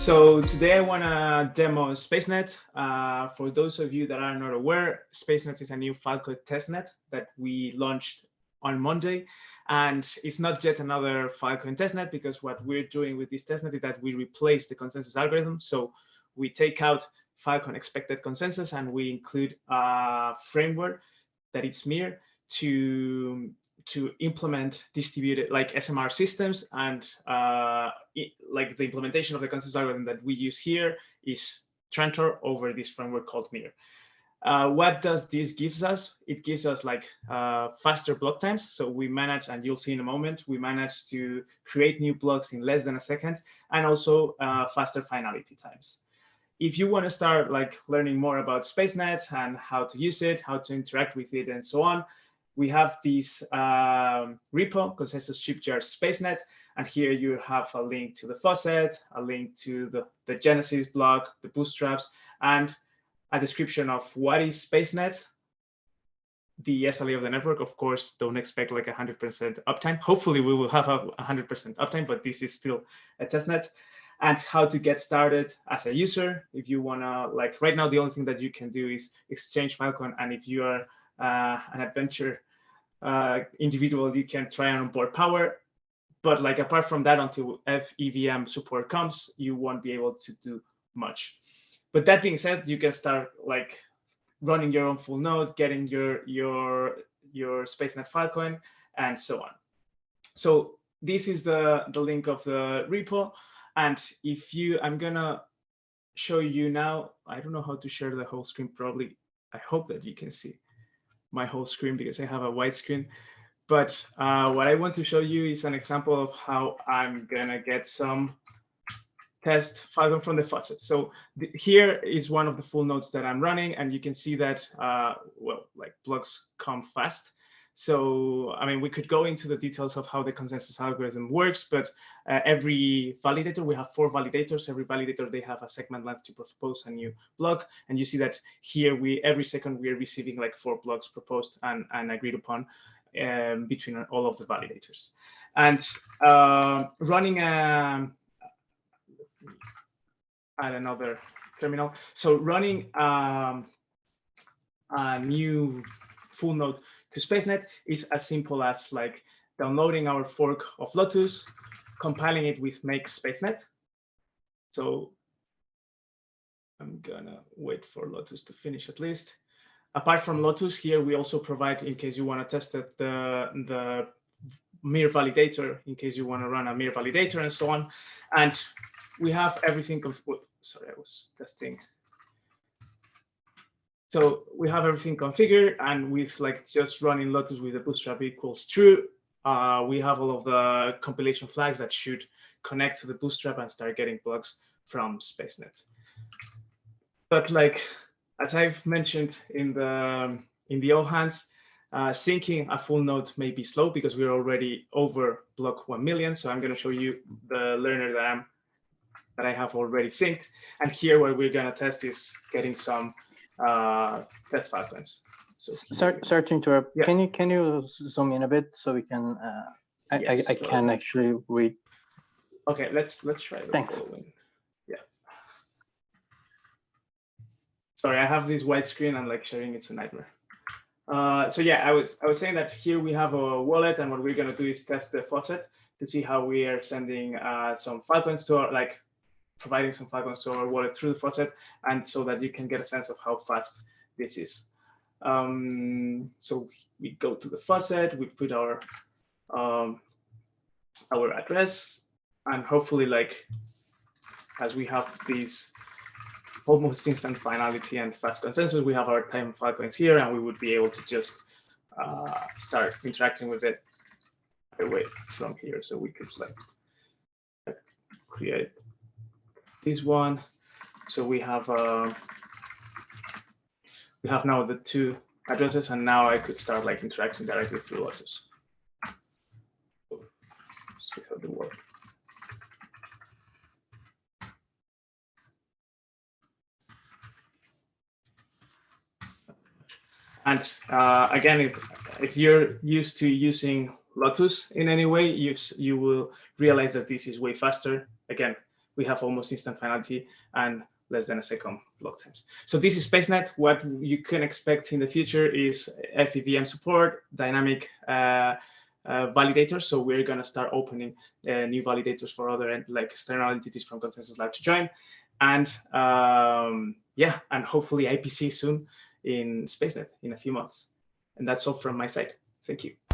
So today I want to demo Spacenet. For those of you that are not aware, Spacenet is a new Falcon testnet that we launched on Monday. And it's not yet another Falcon testnet, because what we're doing with this testnet is that we replace the consensus algorithm. So we take out Falcon expected consensus and we include a framework that it's mere to implement distributed like SMR systems, and like the implementation of the consensus algorithm that we use here is Trantor over this framework called Mir. What does this gives us? It gives us like faster block times. So we manage, and you'll see in a moment, we manage to create new blocks in less than a second, and also faster finality times. If you want to start like learning more about Spacenet and how to use it, how to interact with it, and so on, we have this repo, Consensus Shipyard Spacenet, and here you have a link to the faucet, a link to the Genesis block, the bootstraps, and a description of what is Spacenet, the SLA of the network. Of course, don't expect like 100% uptime. Hopefully, we will have a 100% uptime, but this is still a testnet. And how to get started as a user. If you wanna, like right now, the only thing that you can do is exchange Falcon, and if you are an adventure individual, you can try and onboard power. But like apart from that, until FEVM support comes, you won't be able to do much. But that being said, you can start like running your own full node, getting your Spacenet Falcon, and so on. So this is the link of the repo. And if you, I'm gonna show you now, I don't know how to share the whole screen probably. I hope that you can see my whole screen because I have a white screen. But what I want to show you is an example of how I'm gonna get some test Falcon from the faucet. So here is one of the full nodes that I'm running, and you can see that, well, like blocks come fast. So, I mean, we could go into the details of how the consensus algorithm works, but every validator, we have 4 validators. Every validator, they have a segment length to propose a new block. And you see that here, every second, we are receiving like 4 blocks proposed and agreed upon between all of the validators. And running add another terminal. So running a new full node to Spacenet is as simple as like downloading our fork of Lotus, compiling it with make Spacenet. So I'm gonna wait for Lotus to finish at least. Apart from Lotus, here we also provide, in case you want to test it, the Mir validator, in case you want to run a Mir validator and so on. And we have everything. Sorry, I was testing. So we have everything configured, and with like just running Lotus with the bootstrap equals true, we have all of the compilation flags that should connect to the bootstrap and start getting blocks from Spacenet. But like, as I've mentioned in the all hands, syncing a full node may be slow because we're already over block 1 million. So I'm going to show you the learner that I have already synced. And here what we're going to test is getting some test Falcons. So sorry to interrupt. Yeah. Can you zoom in a bit so we can yes, I can actually read. Okay, let's try the Thanks. following. Yeah. Sorry, I have this white screen and like sharing it's a nightmare. So yeah, I was saying that here we have a wallet, and what we're gonna do is test the faucet to see how we are sending some Falcons to our, like providing some Falcons to our wallet through the faucet, and so that you can get a sense of how fast this is. So we go to the faucet, we put our address, and hopefully, like as we have these almost instant finality and fast consensus, we have our time Falcons here, and we would be able to just start interacting with it away from here. So we could like create this one. So we have now the 2 addresses, and now I could start like interacting directly through Lotus. Let's see how they work. And again, if you're used to using Lotus in any way, you will realize that this is way faster. Again, we have almost instant finality and less than a second block times. So this is Spacenet. What you can expect in the future is FEVM support, dynamic validators. So we're going to start opening new validators for other like external entities from ConsensusLab to join. And yeah, and hopefully IPC soon in Spacenet in a few months. And that's all from my side. Thank you.